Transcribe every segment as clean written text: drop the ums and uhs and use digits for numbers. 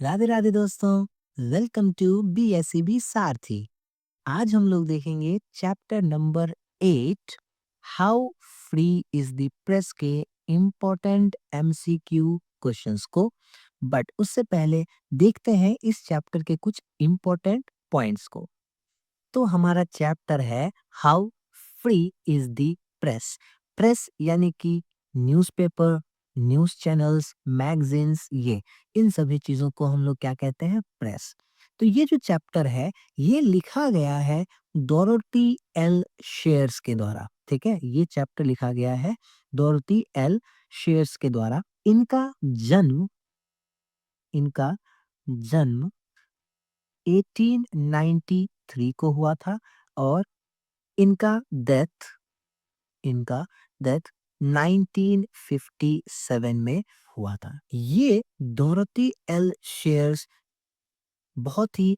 राधे राधे दोस्तों। Welcome to BSEB सारथी। आज हम लोग देखेंगे chapter number 8, how free is the press के इम्पोर्टेंट एमसीक्यू क्वेश्चंस को। बट उससे पहले देखते हैं इस चैप्टर के कुछ इम्पोर्टेंट पॉइंट्स को। तो हमारा चैप्टर है how free is the press. Press यानी कि न्यूज़पेपर, न्यूज़ चैनल्स, मैगजीन्स, ये इन सभी चीज़ों को हम लोग क्या कहते हैं? प्रेस। तो ये जो चैप्टर है ये लिखा गया है डोरोथी एल शेयर्स के द्वारा। ठीक है, ये चैप्टर लिखा गया है डोरोथी एल शेयर्स के द्वारा। जन्म इनका जन्म 1893 को हुआ था और इनका डेथ इनका डेथ 1957 में हुआ था। ये डोरोथी एल शेयर्स बहुत ही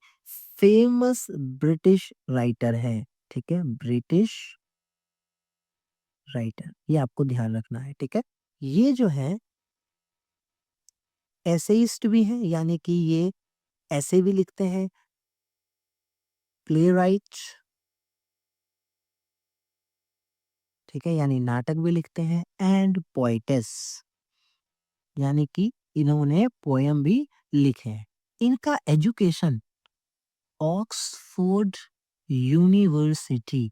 फेमस ब्रिटिश राइटर है। ठीक है, ब्रिटिश राइटर, ये आपको ध्यान रखना है। ठीक है, ये जो है एसेइस्ट भी हैं, यानी कि ये ऐसे भी लिखते हैं, प्ले राइट, ठीक है, यानी नाटक भी लिखते हैं, एंड पोइटेस, यानी कि इन्होंने पोयम भी लिखे हैं। इनका एजुकेशन ऑक्सफोर्ड यूनिवर्सिटी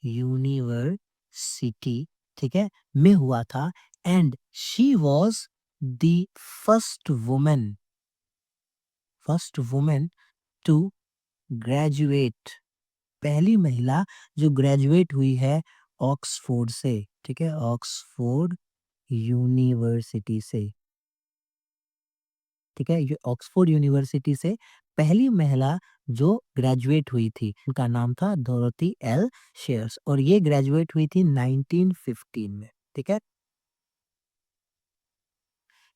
यूनिवर्सिटी ठीक है में हुआ था। And she was the first women to graduate, पहली महिला जो ग्रेजुएट हुई है ऑक्सफोर्ड से। ठीक है, ऑक्सफोर्ड यूनिवर्सिटी से। ठीक है, ये ऑक्सफोर्ड यूनिवर्सिटी से पहली महिला जो ग्रेजुएट हुई थी, उनका नाम था डोरोथी एल शेयर्स और ये ग्रेजुएट हुई थी 1915 में। ठीक है,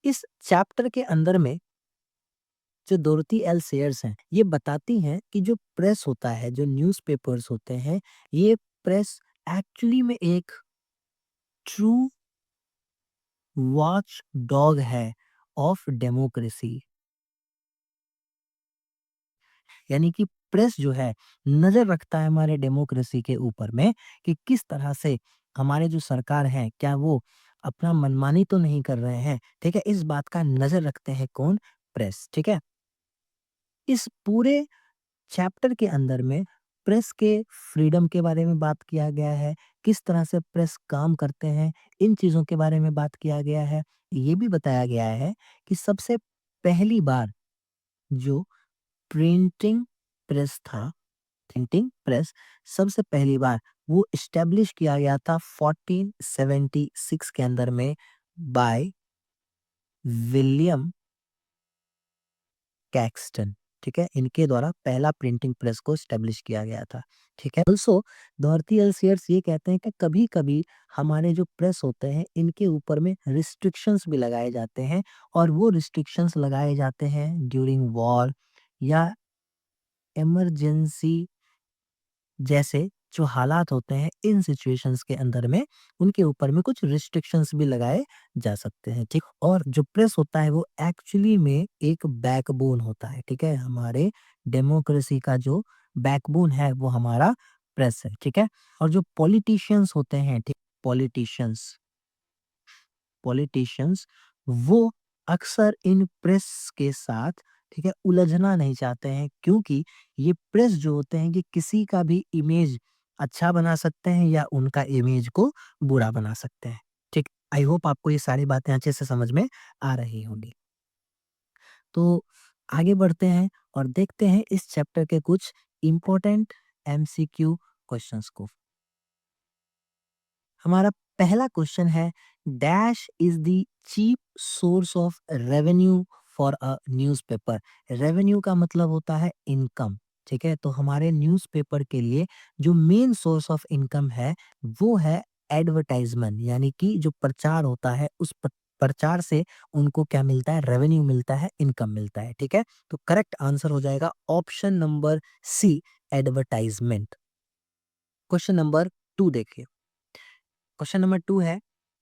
इस चैप्टर के अंदर में जो डोरोथी एल शेयर्स हैं ये बताती हैं कि जो प्रेस होता है, जो न्यूज़पेपर्स होते हैं, ये प्रेस एक्चुअली में एक ट्रू वॉच डॉग है ऑफ डेमोक्रेसी। यानी कि प्रेस जो है नजर रखता है हमारे डेमोक्रेसी के ऊपर में कि किस तरह से हमारे जो सरकार है क्या वो अपना मनमानी तो नहीं कर रहे हैं। ठीक है, इस बात का नजर रखते हैं कौन? प्रेस। ठीक है, इस पूरे चैप्टर के अंदर में प्रेस के फ्रीडम के बारे में बात किया गया है, किस तरह से प्रेस काम करते हैं, इन चीजों के बारे में बात किया गया है। ये भी बताया गया है कि सबसे पहली बार जो प्रिंटिंग प्रेस था, प्रिंटिंग प्रेस सबसे पहली बार वो इस्टेब्लिश किया गया था 1476 के अंदर में बाय विलियम कैक्सटन। ठीक है, इनके द्वारा पहला प्रिंटिंग प्रेस को इस्टेब्लिश किया गया था। ठीक है, ऑल्सो डॉर्थी एल सीयर्स ये कहते हैं कि कभी कभी हमारे जो प्रेस होते हैं इनके ऊपर में रिस्ट्रिक्शंस भी लगाए जाते हैं और वो रिस्ट्रिक्शंस लगाए जाते हैं ड्यूरिंग वॉर या इमरजेंसी जैसे जो हालात होते हैं, इन सिचुएशंस के अंदर में उनके ऊपर में कुछ रिस्ट्रिक्शंस भी लगाए जा सकते हैं। ठीक, और जो प्रेस होता है वो एक्चुअली में एक बैकबोन होता है। ठीक है, हमारे डेमोक्रेसी का जो बैकबोन है वो हमारा प्रेस है। ठीक है, और जो पॉलिटिशियंस होते हैं, ठीक, पॉलिटिशियंस पॉलिटिशियंस वो अक्सर इन प्रेस के साथ, ठीक है, उलझना नहीं चाहते हैं, क्योंकि ये प्रेस जो होते हैं कि किसी का भी इमेज अच्छा बना सकते हैं या उनका इमेज को बुरा बना सकते हैं। ठीक, आई होप आपको ये सारी बातें अच्छे से समझ में आ रही होंगी। तो आगे बढ़ते हैं और देखते हैं इस चैप्टर के कुछ इम्पोर्टेंट एमसीक्यू क्वेश्चंस को। हमारा पहला क्वेश्चन है, dash is the cheap source of revenue for a newspaper. Revenue का मतलब होता है इनकम। ठीक है, तो हमारे न्यूज़पेपर के लिए जो मेन सोर्स ऑफ इनकम है वो है एडवर्टाइजमेंट, यानी कि जो प्रचार होता है उस प्रचार से उनको क्या मिलता है? रेवेन्यू मिलता है, इनकम मिलता है। ठीक है, तो करेक्ट आंसर हो जाएगा option number C, advertisement. Question number 2 देखिए। क्वेश्चन नंबर 2 है,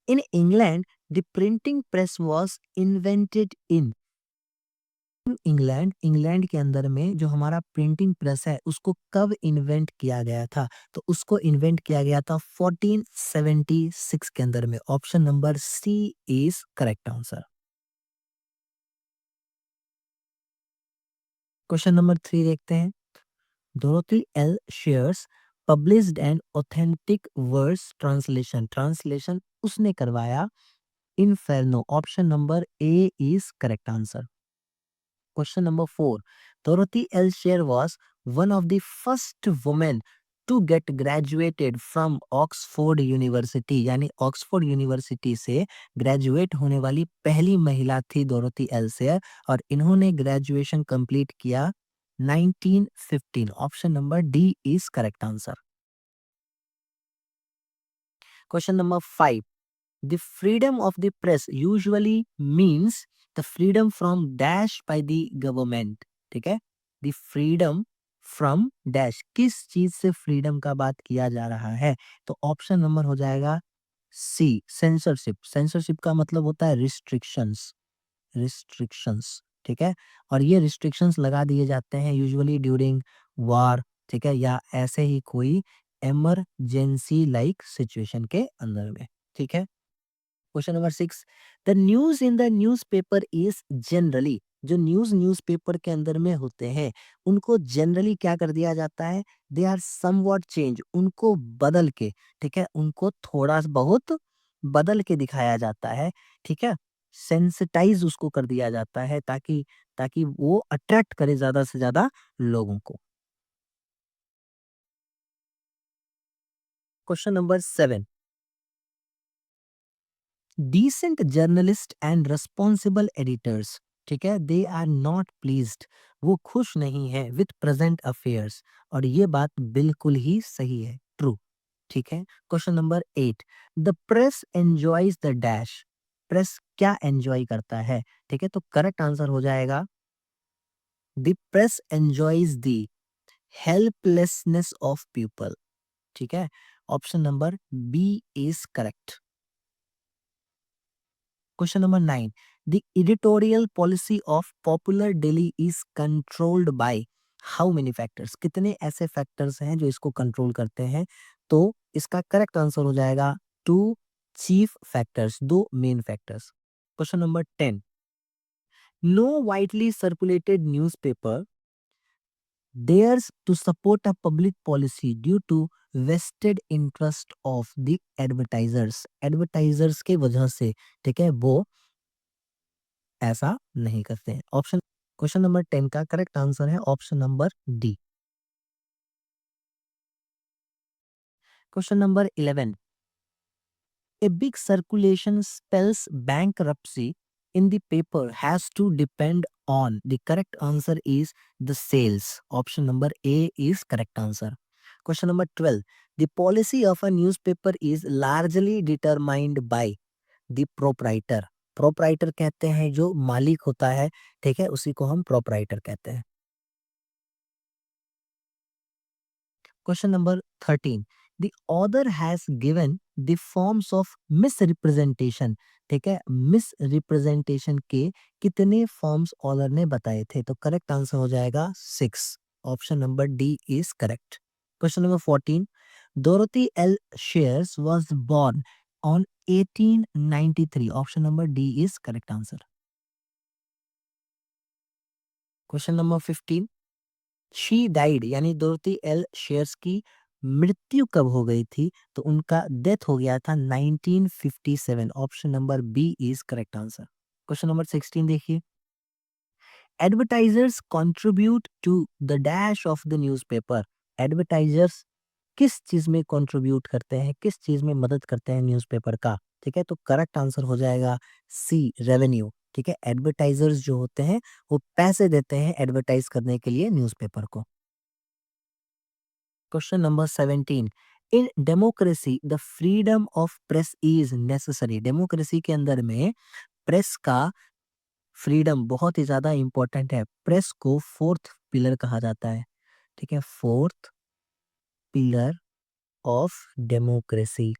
in England the printing press was invented in. England England के अंदर में जो हमारा प्रिंटिंग प्रेस है उसको कब इन्वेंट किया गया था? तो उसको इन्वेंट किया गया था 1476 के अंदर में। Option number C is correct answer. Question number 3 देखते हैं। Dorothy L Sayers published an authentic verse translation. Translation उसने करवाया Inferno. Option number A is correct answer. Question number 4. Dorothy L. Sher was one of the first women to get graduated from Oxford University, यानी Oxford university से graduate होने वाली पहली महिला थी Dorothy L शेर, और इन्होंने ग्रेजुएशन कंप्लीट किया 1915। Option number D is correct answer. Question number 5. The freedom of the press usually means the freedom from dash by the government। ठीक है, the freedom from dash किस चीज से फ्रीडम का बात किया जा रहा है? तो ऑप्शन नंबर हो जाएगा सी सेंसरशिप। सेंसरशिप का मतलब होता है रिस्ट्रिक्शंस। रिस्ट्रिक्शंस, ठीक है, और ये रिस्ट्रिक्शंस लगा दिए जाते हैं यूजुअली ड्यूरिंग वार, ठीक है, या ऐसे ही कोई इमरजेंसी लाइक सिचुएशन के अंदर में। ठीक है। Question number 6. The news in the newspaper is generally, जो न्यूज़पेपर के अंदर में होते हैं उनको जनरली क्या कर दिया जाता है? दे आर समवॉट चेंज, उनको बदल के, ठीक है, उनको थोड़ा बहुत बदल के दिखाया जाता है। ठीक है, सेंसिटाइज उसको कर दिया जाता है ताकि ताकि वो अट्रैक्ट करे ज्यादा से ज्यादा लोगों को। Question number 7. Decent journalist and responsible editors, ठीक है, दे आर नॉट प्लीज्ड, वो खुश नहीं है विथ प्रेजेंट अफेयर्स, और ये बात बिल्कुल ही सही है, ट्रू। ठीक है। Question number 8. The press enjoys the dash, press क्या एंजॉय करता है? ठीक है, तो करेक्ट आंसर हो जाएगा the press enjoys the helplessness of people. ठीक है, option number B is correct. Question number 9. The editorial policy of Popular Daily is controlled by how many factors? कितने ऐसे फैक्टर्स हैं जो इसको कंट्रोल करते हैं? तो इसका करेक्ट आंसर हो जाएगा टू चीफ फैक्टर्स, दो main factors. Question number 10. No widely circulated newspaper dares to support a public policy due to vested interest of the advertisers। advertisers के वजह से, ठीक है, वो ऐसा नहीं करते हैं। ऑप्शन क्वेश्चन नंबर 10 का करेक्ट आंसर है option number D. Question number 11. A big circulation spells bankruptcy in the paper has to depend on. The correct answer is the sales. Option number A is correct answer. Question number 12. The policy of a newspaper is largely determined by the proprietor। Proprietor कहते हैं जो मालिक होता है, ठीक है, उसी को हम प्रोपराइटर कहते हैं। Question number 13. The author has given the forms of misrepresentation। ठीक है, मिसरिप्रेजेंटेशन के कितने फॉर्म्स ऑथर ने बताए थे? तो करेक्ट आंसर हो जाएगा 6। Option number D is correct. Question number 14. Dorothy L Sayers was born on 1893। Option number D is correct answer. Question number 15. She died यानी डोरोथी एल शेयर्स की मृत्यु कब हो गई थी? तो उनका डेथ हो गया था 1957। Option number B is correct answer. Question number 16 देखिए। Advertisers contribute to the dash of the newspaper. Advertisers किस चीज में कंट्रीब्यूट करते हैं, किस चीज में मदद करते हैं न्यूज़पेपर का? ठीक है, तो करेक्ट आंसर हो जाएगा सी रेवेन्यू। ठीक है, एडवर्टाइजर्स जो होते हैं वो पैसे देते हैं एडवर्टाइज करने के लिए न्यूज़पेपर को। Question number 17. In democracy the freedom of press is necessary. Democracy के अंदर में प्रेस का फ्रीडम बहुत ही ज्यादा इंपॉर्टेंट है। प्रेस को फोर्थ पिलर कहा जाता है। ठीक है, फोर्थ पिलर ऑफ डेमोक्रेसी।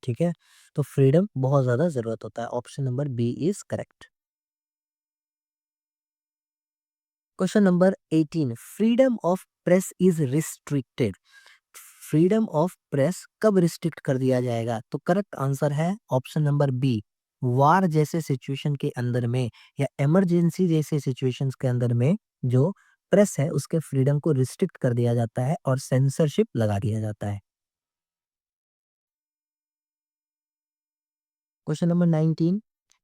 ठीक है, तो फ्रीडम बहुत ज्यादा जरूरत होता है। Option number B is correct. Question number 18, freedom of press is restricted. Freedom of press कब रिस्ट्रिक्ट कर दिया जाएगा? तो करेक्ट आंसर है ऑप्शन नंबर बी, वार जैसे सिचुएशन के अंदर में या इमरजेंसी जैसे सिचुएशंस के अंदर में जो प्रेस है उसके फ्रीडम को रिस्ट्रिक्ट कर दिया जाता है और सेंसरशिप लगा दिया जाता है। Question number 19,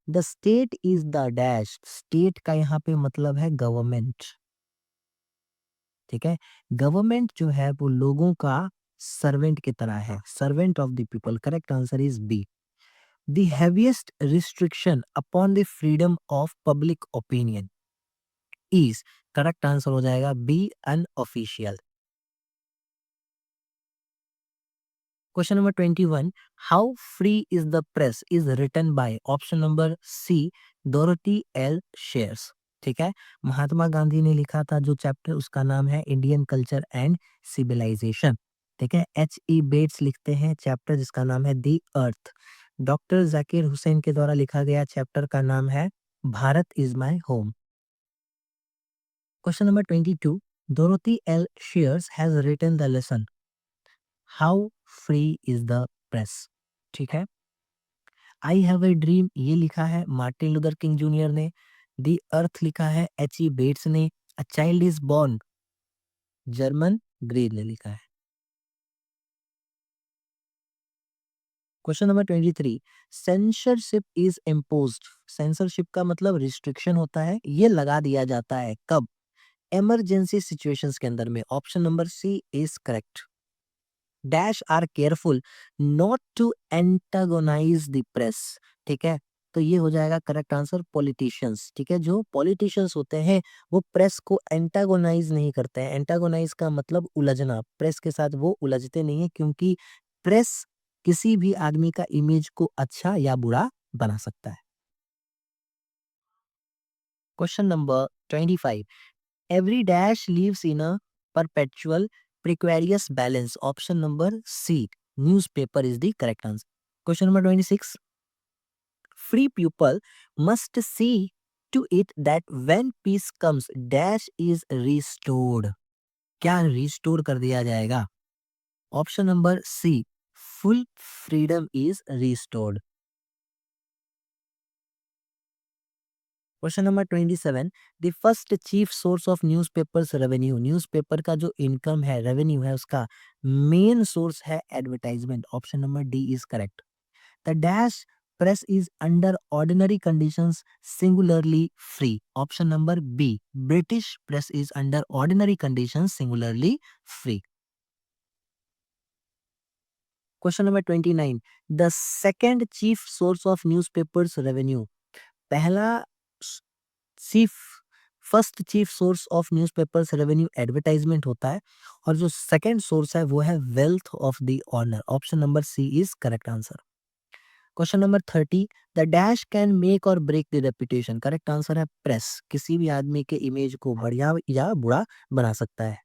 the state is the dash. State का यहाँ पे मतलब है गवर्नमेंट, ठीक है। गवर्नमेंट जो है वो लोगों का सर्वेंट की तरह है, servant of the people. Correct answer is B. The heaviest restriction upon the freedom of public opinion is, correct answer हो जाएगा B, unofficial. Question number 21, how free is the press is written by, option number C, Dorothy L Sayers, ठीक है। महात्मा गांधी ने लिखा था जो chapter, उसका नाम है इंडियन कल्चर एंड सिविलाइजेशन, ठीक है। एच ई बेट्स लिखते हैं चैप्टर जिसका नाम है the earth. Doctor Zakir Hussain के द्वारा लिखा गया चैप्टर का नाम है Bharat is my home. Question number 22, Dorothy L Sayers has written the lesson how free is the press, ठीक है। आई हैव ए ड्रीम ये लिखा है मार्टिन लूथर किंग जूनियर ने। दी अर्थ लिखा है एच ई बेट्स ने। A child is born German green ने लिखा है। Question number 23, censorship is imposed. Censorship का मतलब रिस्ट्रिक्शन होता है, ये लगा दिया जाता है कब? इमरजेंसी सिचुएशंस के अंदर में। Option number C is correct. Dash are careful not to antagonize the press, ठीक है। तो ये हो जाएगा करेक्ट आंसर पॉलिटिशियंस, ठीक है। जो पॉलिटिशियंस होते हैं वो प्रेस को एंटागोनाइज नहीं करते हैं। एंटागोनाइज का मतलब उलझना, प्रेस के साथ वो उलझते नहीं है क्योंकि प्रेस किसी भी आदमी का इमेज को अच्छा या बुरा बना सकता है। Question number 25, every dash lives in a perpetual precarious balance. Option number C, newspaper is the correct answer. Question number 26, free people must see to it that when peace comes dash is restored. क्या restore कर दिया जाएगा? Option number C, full freedom is restored. Question number 27, the first chief source of newspapers revenue. Newspaper का जो income है, revenue है, उसका main source है advertisement. Option number D is correct. The dash press is under ordinary conditions singularly free. Option number B, British press is under ordinary conditions singularly free. Question number 29, the second chief source of newspapers revenue. पहला chief first chief source of newspapers revenue advertisement होता है और जो second source है वो है wealth of the honour. Option number C is correct answer. Question number 30, the dash can make or break the reputation. Correct answer है press किसी भी आदमी के इमेज को बढ़िया या बुरा बना सकता है।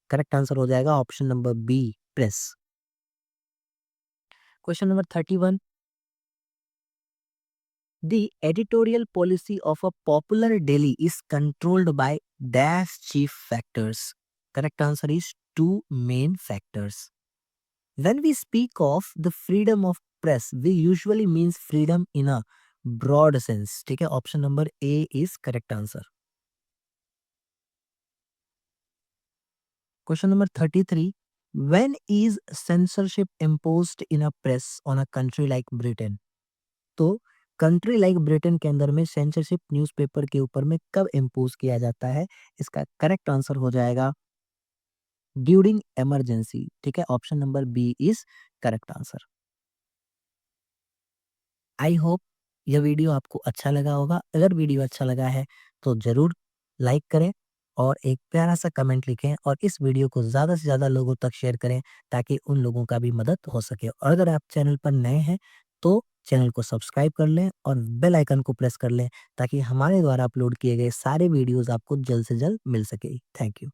करेक्ट आंसर हो जाएगा option number B, press. Question number 31, the editorial policy of a popular daily is controlled by dash chief factors. Correct answer is two main factors. When we speak of the freedom of press, we usually means freedom in a broad sense. ठीक है, option number A is correct answer. Question number 33, when is censorship imposed in a press on a country like Britain? तो country like Britain के अंदर में censorship newspaper के ऊपर में कब इम्पोज किया जाता है? इसका करेक्ट आंसर हो जाएगा ड्यूरिंग इमरजेंसी, ठीक है। Option number B is correct answer. I hope यह वीडियो आपको अच्छा लगा होगा। अगर वीडियो अच्छा लगा है तो जरूर लाइक करें और एक प्यारा सा कमेंट लिखें और इस वीडियो को ज़्यादा से ज़्यादा लोगों तक शेयर करें ताकि उन लोगों का भी मदद हो सके। और अगर आप चैनल पर नए हैं तो चैनल को सब्सक्राइब कर लें और बेल आइकन को प्रेस कर लें ताकि हमारे द्वारा अपलोड किए गए सारे वीडियोस आपको जल्द से जल्द मिल सके। Thank you.